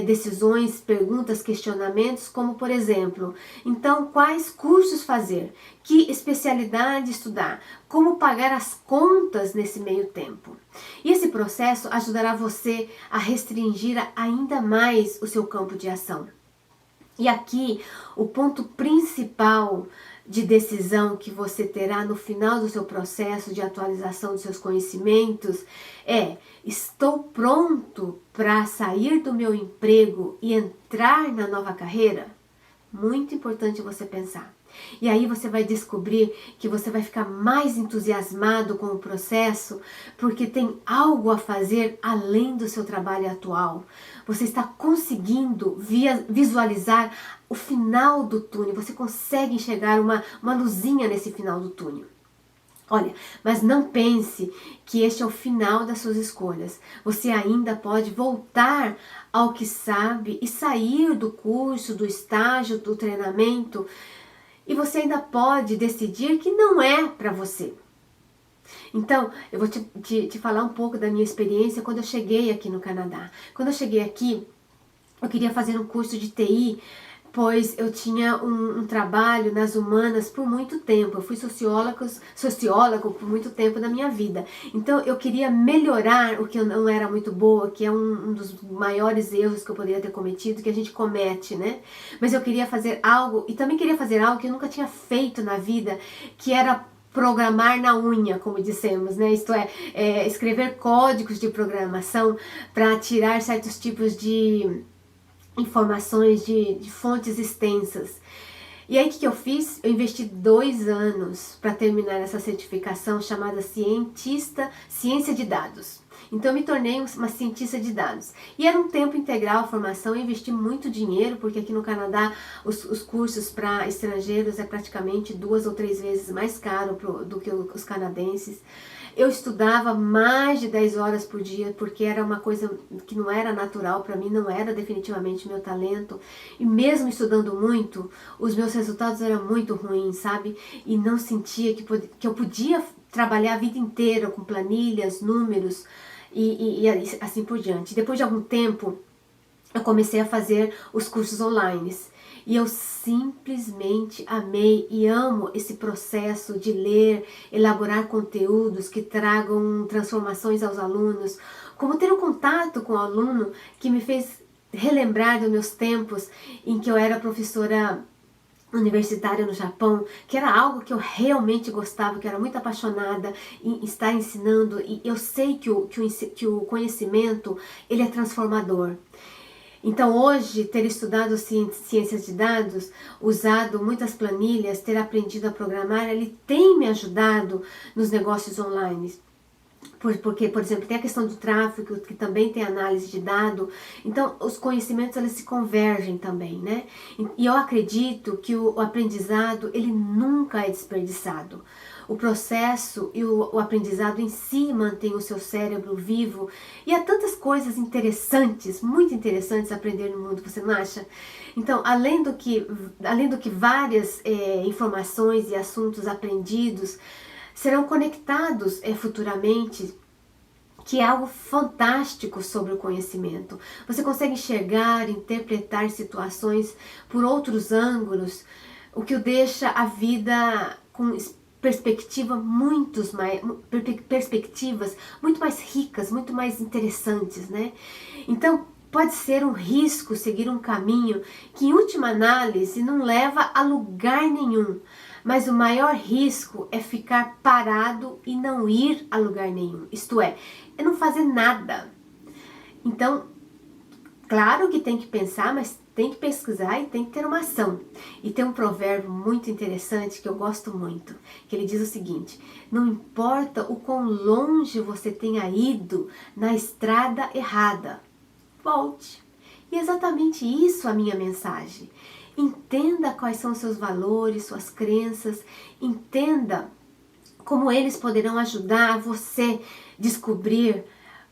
decisões, perguntas, questionamentos, como por exemplo: então, quais cursos fazer? Que especialidade estudar? Como pagar as contas nesse meio tempo? E esse processo ajudará você a restringir ainda mais o seu campo de ação. E aqui, o ponto principal de decisão que você terá no final do seu processo de atualização dos seus conhecimentos é: estou pronto para sair do meu emprego e entrar na nova carreira? Muito importante você pensar. E aí você vai descobrir que você vai ficar mais entusiasmado com o processo, porque tem algo a fazer além do seu trabalho atual. Você está conseguindo visualizar o final do túnel, você consegue enxergar uma luzinha nesse final do túnel. Olha, mas não pense que este é o final das suas escolhas. Você ainda pode voltar ao que sabe e sair do curso, do estágio, do treinamento. E você ainda pode decidir que não é para você. Então, eu vou te falar um pouco da minha experiência quando eu cheguei aqui no Canadá. Quando eu cheguei aqui, eu queria fazer um curso de TI pois eu tinha um trabalho nas humanas por muito tempo. Eu fui sociólogo por muito tempo da minha vida. Então eu queria melhorar o que eu não era muito boa, que é um dos maiores erros que eu poderia ter cometido, que a gente comete, né? Mas eu queria fazer algo, e também queria fazer algo que eu nunca tinha feito na vida, que era programar na unha, como dissemos, né? Isto é escrever códigos de programação para tirar certos tipos de informações de fontes extensas. E aí o que eu fiz? Eu investi 2 anos para terminar essa certificação chamada Ciência de Dados. Então eu me tornei uma cientista de dados. E era um tempo integral a formação, eu investi muito dinheiro, porque aqui no Canadá os cursos para estrangeiros é praticamente 2 ou 3 vezes mais caro do que os canadenses. Eu estudava mais de 10 horas por dia, porque era uma coisa que não era natural para mim, não era definitivamente meu talento. E mesmo estudando muito, os meus resultados eram muito ruins, sabe? E não sentia que eu podia trabalhar a vida inteira com planilhas, números e assim por diante. Depois de algum tempo, eu comecei a fazer os cursos online. E eu simplesmente amei e amo esse processo de ler, elaborar conteúdos que tragam transformações aos alunos, como ter um contato com o aluno que me fez relembrar dos meus tempos em que eu era professora universitária no Japão, que era algo que eu realmente gostava, que eu era muito apaixonada em estar ensinando, e eu sei que o conhecimento ele é transformador. Então hoje, ter estudado ciências de dados, usado muitas planilhas, ter aprendido a programar, ele tem me ajudado nos negócios online. Porque, por exemplo, tem a questão do tráfego, que também tem análise de dado. Então, os conhecimentos, eles se convergem também, né? E eu acredito que o aprendizado, ele nunca é desperdiçado. O processo e o aprendizado em si mantém o seu cérebro vivo. E há tantas coisas interessantes, muito interessantes a aprender no mundo, você não acha? Então, além do que várias informações e assuntos aprendidos serão conectados futuramente, que é algo fantástico sobre o conhecimento. Você consegue enxergar, interpretar situações por outros ângulos, o que o deixa a vida com perspectivas muito mais ricas, muito mais interessantes, né? Então, pode ser um risco seguir um caminho que, em última análise, não leva a lugar nenhum. Mas o maior risco é ficar parado e não ir a lugar nenhum. Isto é não fazer nada. Então, claro que tem que pensar, mas tem que pesquisar e tem que ter uma ação. E tem um provérbio muito interessante que eu gosto muito, que ele diz o seguinte: não importa o quão longe você tenha ido na estrada errada, volte. E é exatamente isso a minha mensagem. Entenda quais são os seus valores, suas crenças, entenda como eles poderão ajudar você a descobrir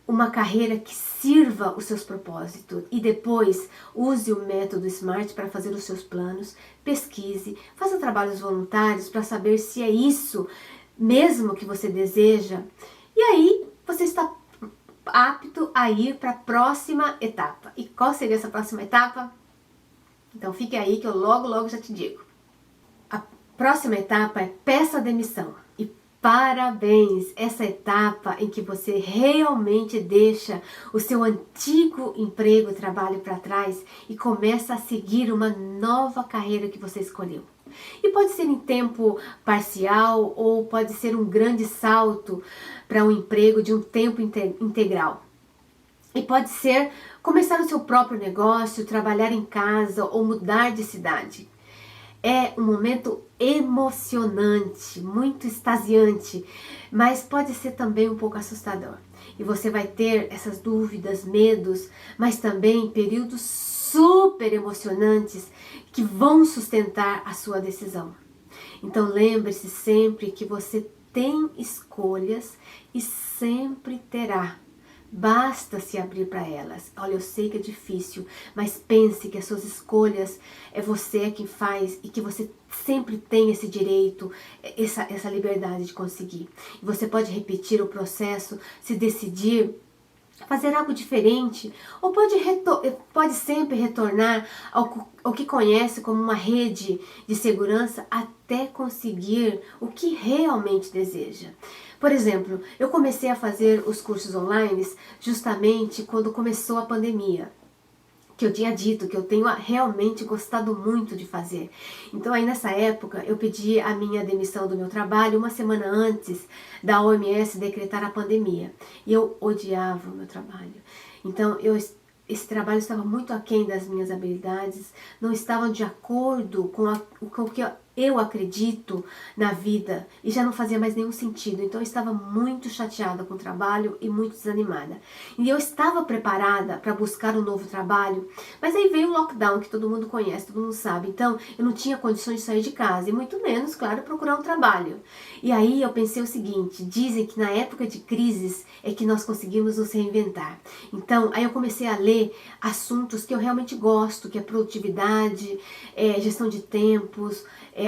uma carreira que sirva os seus propósitos. E depois use o método SMART para fazer os seus planos, pesquise, faça trabalhos voluntários para saber se é isso mesmo que você deseja. E aí você está apto a ir para a próxima etapa. E qual seria essa próxima etapa? Então fique aí que eu logo já te digo. A próxima etapa é peça demissão. E parabéns! Essa etapa em que você realmente deixa o seu antigo emprego, trabalho para trás e começa a seguir uma nova carreira que você escolheu. E pode ser em tempo parcial ou pode ser um grande salto para um emprego de um tempo integral. E pode ser começar o seu próprio negócio, trabalhar em casa ou mudar de cidade. É um momento emocionante, muito extasiante, mas pode ser também um pouco assustador. E você vai ter essas dúvidas, medos, mas também períodos super emocionantes que vão sustentar a sua decisão. Então lembre-se sempre que você tem escolhas e sempre terá. Basta se abrir para elas. Olha, eu sei que é difícil, mas pense que as suas escolhas é você quem faz e que você sempre tem esse direito, essa liberdade de conseguir. E você pode repetir o processo, se decidir fazer algo diferente, ou pode sempre retornar ao que conhece como uma rede de segurança até conseguir o que realmente deseja. Por exemplo, eu comecei a fazer os cursos online justamente quando começou a pandemia, que eu tinha dito que eu tenho realmente gostado muito de fazer. Então aí nessa época eu pedi a minha demissão do meu trabalho uma semana antes da OMS decretar a pandemia. E eu odiava o meu trabalho. Então esse trabalho estava muito aquém das minhas habilidades, não estava de acordo com o que eu acredito na vida e já não fazia mais nenhum sentido. Então eu estava muito chateada com o trabalho e muito desanimada. E eu estava preparada para buscar um novo trabalho, mas aí veio o lockdown, que todo mundo conhece, todo mundo sabe. Então eu não tinha condições de sair de casa e muito menos, claro, procurar um trabalho. E aí eu pensei o seguinte: dizem que na época de crises é que nós conseguimos nos reinventar. Então aí eu comecei a ler assuntos que eu realmente gosto, que é produtividade, gestão de tempos,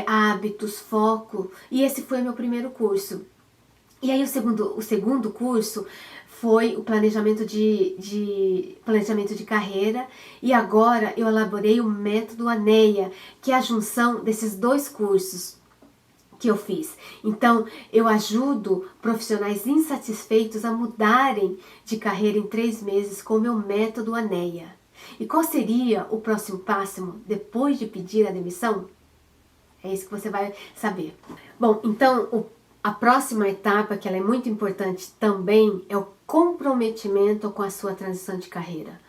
hábitos, foco, e esse foi o meu primeiro curso. E aí o segundo curso foi o planejamento de carreira, e agora eu elaborei o método ANEA, que é a junção desses dois cursos que eu fiz. Então, eu ajudo profissionais insatisfeitos a mudarem de carreira em 3 meses com o meu método ANEA. E qual seria o próximo passo depois de pedir a demissão? É isso que você vai saber. Bom, então a próxima etapa, que ela é muito importante também, é o comprometimento com a sua transição de carreira.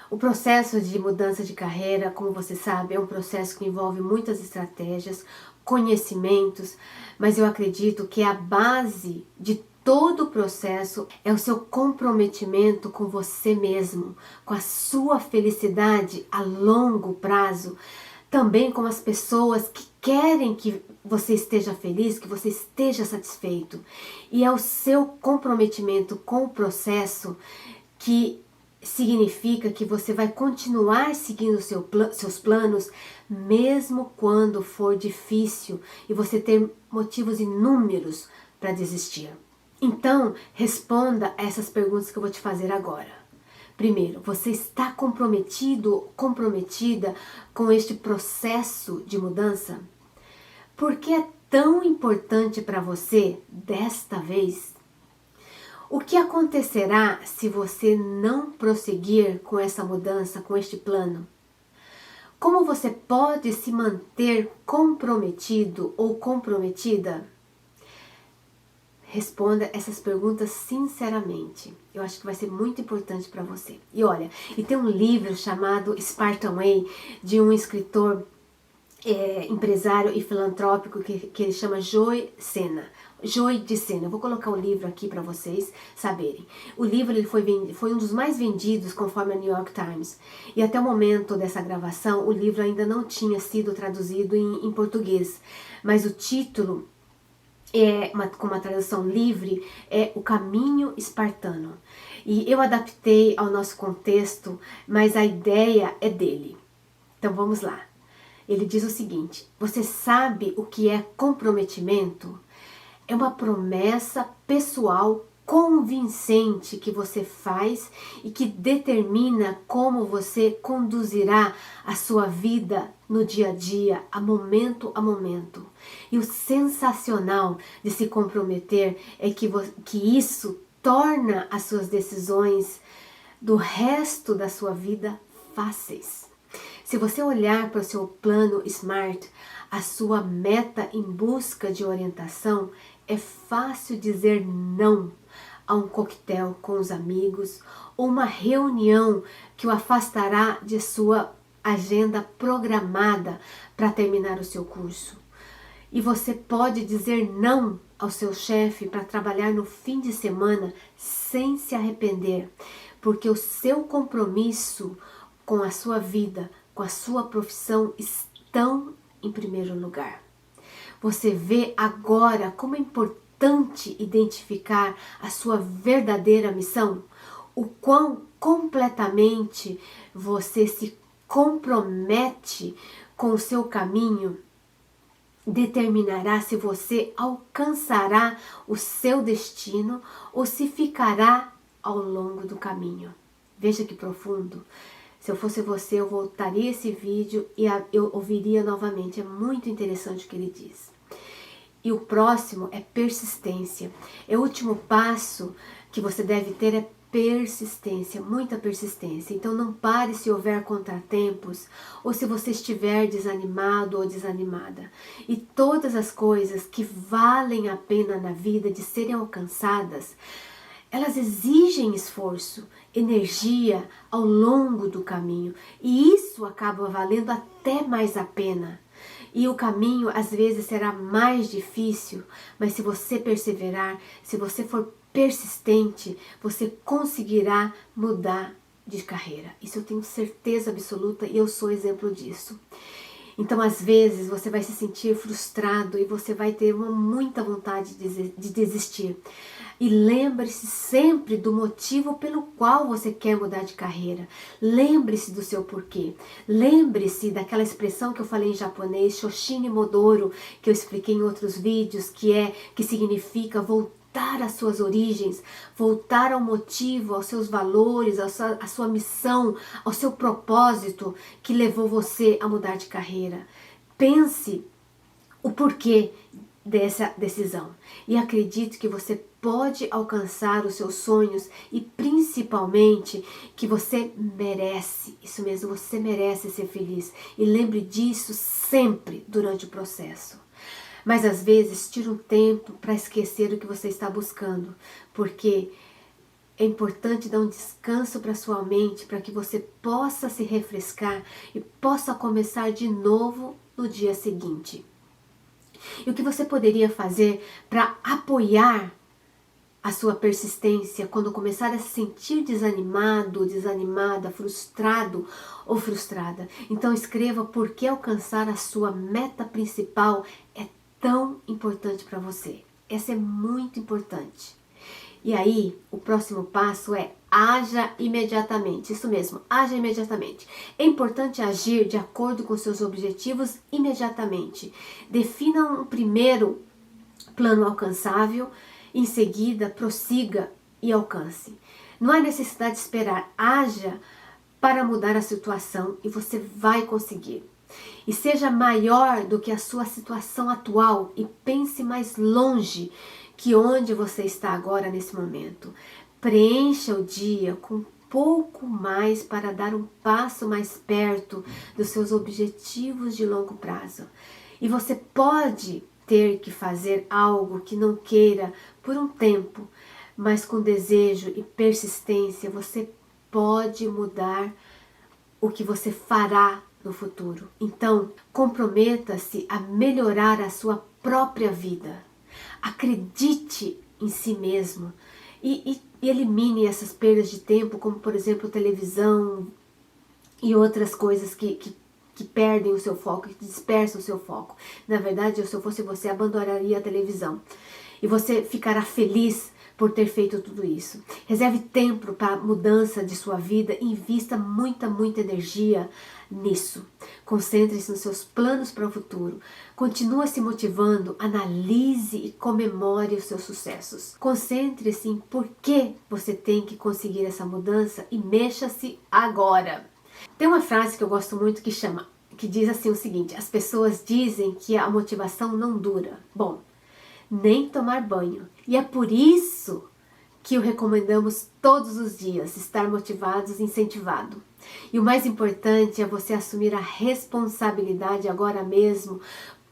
O processo de mudança de carreira, como você sabe, é um processo que envolve muitas estratégias, conhecimentos, mas eu acredito que a base de todo o processo é o seu comprometimento com você mesmo, com a sua felicidade a longo prazo, também com as pessoas que querem que você esteja feliz, que você esteja satisfeito. E é o seu comprometimento com o processo que significa que você vai continuar seguindo seus planos, mesmo quando for difícil e você ter motivos inúmeros para desistir. Então, responda a essas perguntas que eu vou te fazer agora. Primeiro, você está comprometido, comprometida com este processo de mudança? Por que é tão importante para você desta vez? O que acontecerá se você não prosseguir com essa mudança, com este plano? Como você pode se manter comprometido ou comprometida? Responda essas perguntas sinceramente. Eu acho que vai ser muito importante para você. E olha, e tem um livro chamado Spartan Way, de um escritor, empresário e filantrópico que ele chama Joe de Sena. Eu vou colocar o livro aqui para vocês saberem. O livro ele foi um dos mais vendidos conforme a New York Times. E até o momento dessa gravação, o livro ainda não tinha sido traduzido em português. Mas o título, com uma tradução livre, é O Caminho Espartano. E eu adaptei ao nosso contexto, mas a ideia é dele. Então vamos lá. Ele diz o seguinte: você sabe o que é comprometimento? É uma promessa pessoal convincente que você faz e que determina como você conduzirá a sua vida no dia a dia, a momento. E o sensacional de se comprometer é que isso torna as suas decisões do resto da sua vida fáceis. Se você olhar para o seu plano SMART, a sua meta em busca de orientação, é fácil dizer não a um coquetel com os amigos ou uma reunião que o afastará de sua agenda programada para terminar o seu curso. E você pode dizer não ao seu chefe para trabalhar no fim de semana sem se arrepender, porque o seu compromisso com a sua vida, com a sua profissão estão em primeiro lugar. Você vê agora como é importante identificar a sua verdadeira missão? O quão completamente você se compromete com o seu caminho determinará se você alcançará o seu destino ou se ficará ao longo do caminho. Veja que profundo. Se eu fosse você, eu voltaria esse vídeo e eu ouviria novamente. É muito interessante o que ele diz. E o próximo é persistência. O último passo que você deve ter é persistência, muita persistência. Então não pare se houver contratempos ou se você estiver desanimado ou desanimada. E todas as coisas que valem a pena na vida de serem alcançadas, elas exigem esforço, energia ao longo do caminho. E isso acaba valendo até mais a pena. E o caminho às vezes será mais difícil, mas se você perseverar, se você for persistente, você conseguirá mudar de carreira. Isso eu tenho certeza absoluta e eu sou exemplo disso. Então, às vezes, você vai se sentir frustrado e você vai ter muita vontade de desistir. E lembre-se sempre do motivo pelo qual você quer mudar de carreira. Lembre-se do seu porquê. Lembre-se daquela expressão que eu falei em japonês, Shoshini Modoro, que eu expliquei em outros vídeos, que significa voltar às suas origens, voltar ao motivo, aos seus valores, à sua missão, ao seu propósito que levou você a mudar de carreira. Pense o porquê dessa decisão e acredite que você pode alcançar os seus sonhos e principalmente que você merece, isso mesmo, você merece ser feliz e lembre disso sempre durante o processo. Mas às vezes tire um tempo para esquecer o que você está buscando, porque é importante dar um descanso para sua mente, para que você possa se refrescar e possa começar de novo no dia seguinte. E o que você poderia fazer para apoiar a sua persistência quando começar a se sentir desanimado, desanimada, frustrado ou frustrada? Então escreva por que alcançar a sua meta principal é tão importante para você. Essa é muito importante. E aí, o próximo passo é haja imediatamente. Isso mesmo, haja imediatamente. É importante agir de acordo com seus objetivos imediatamente. Defina um primeiro plano alcançável, em seguida prossiga e alcance. Não há necessidade de esperar, haja para mudar a situação e você vai conseguir. E seja maior do que a sua situação atual e pense mais longe que onde você está agora nesse momento. Preencha o dia com pouco mais para dar um passo mais perto dos seus objetivos de longo prazo. E você pode ter que fazer algo que não queira por um tempo, mas com desejo e persistência você pode mudar o que você fará no futuro. Então, comprometa-se a melhorar a sua própria vida. Acredite em si mesmo e elimine essas perdas de tempo, como por exemplo televisão e outras coisas que perdem o seu foco, que dispersam o seu foco. Na verdade, se eu fosse você, abandonaria a televisão. E você ficará feliz por ter feito tudo isso. Reserve tempo para a mudança de sua vida e invista muita energia nisso. Concentre-se nos seus planos para o futuro. Continue se motivando, analise e comemore os seus sucessos. Concentre-se em por que você tem que conseguir essa mudança e mexa-se agora. Tem uma frase que eu gosto muito que diz assim o seguinte: as pessoas dizem que a motivação não dura. Bom, nem tomar banho. E é por isso que o recomendamos todos os dias, estar motivados e incentivado. E o mais importante é você assumir a responsabilidade agora mesmo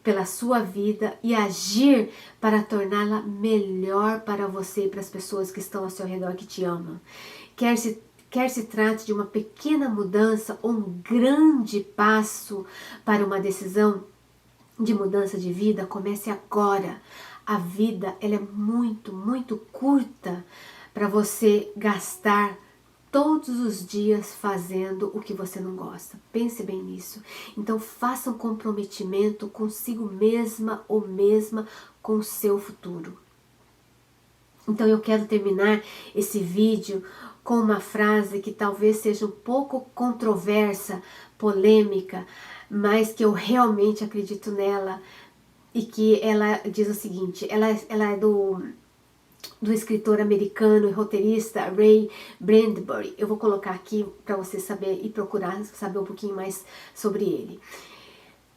pela sua vida e agir para torná-la melhor para você e para as pessoas que estão ao seu redor que te amam. Quer se trate de uma pequena mudança ou um grande passo para uma decisão de mudança de vida, comece agora. A vida ela é muito curta para você gastar todos os dias fazendo o que você não gosta. Pense bem nisso. Então faça um comprometimento consigo mesma ou mesma com o seu futuro. Então eu quero terminar esse vídeo com uma frase que talvez seja um pouco controversa, polêmica, mas que eu realmente acredito nela e que ela diz o seguinte, ela é do escritor americano e roteirista Ray Bradbury. Eu vou colocar aqui para você saber e procurar saber um pouquinho mais sobre ele.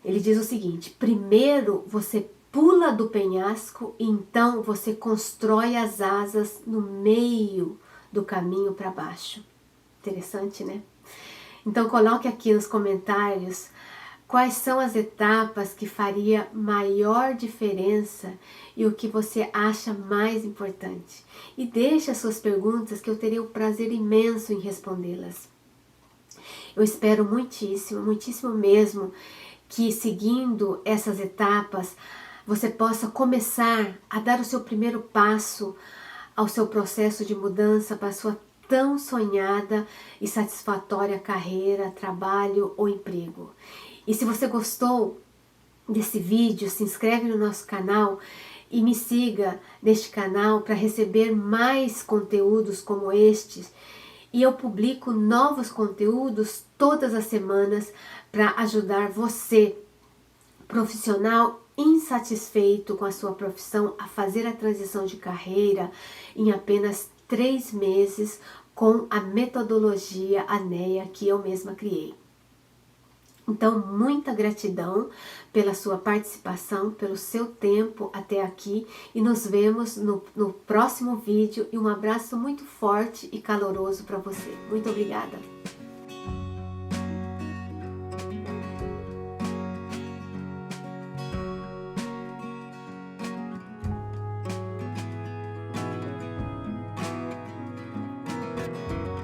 Ele diz o seguinte: primeiro você pula do penhasco e então você constrói as asas no meio do caminho para baixo. Interessante, né? Então coloque aqui nos comentários quais são as etapas que faria maior diferença e o que você acha mais importante. E deixe as suas perguntas que eu terei o prazer imenso em respondê-las. Eu espero muitíssimo, muitíssimo mesmo, que seguindo essas etapas você possa começar a dar o seu primeiro passo ao seu processo de mudança para a sua tão sonhada e satisfatória carreira, trabalho ou emprego. E se você gostou desse vídeo, se inscreve no nosso canal e me siga neste canal para receber mais conteúdos como estes. E eu publico novos conteúdos todas as semanas para ajudar você, profissional insatisfeito com a sua profissão, a fazer a transição de carreira em apenas 3 meses com a metodologia ANEA que eu mesma criei. Então, muita gratidão pela sua participação, pelo seu tempo até aqui e nos vemos no próximo vídeo e um abraço muito forte e caloroso para você. Muito obrigada!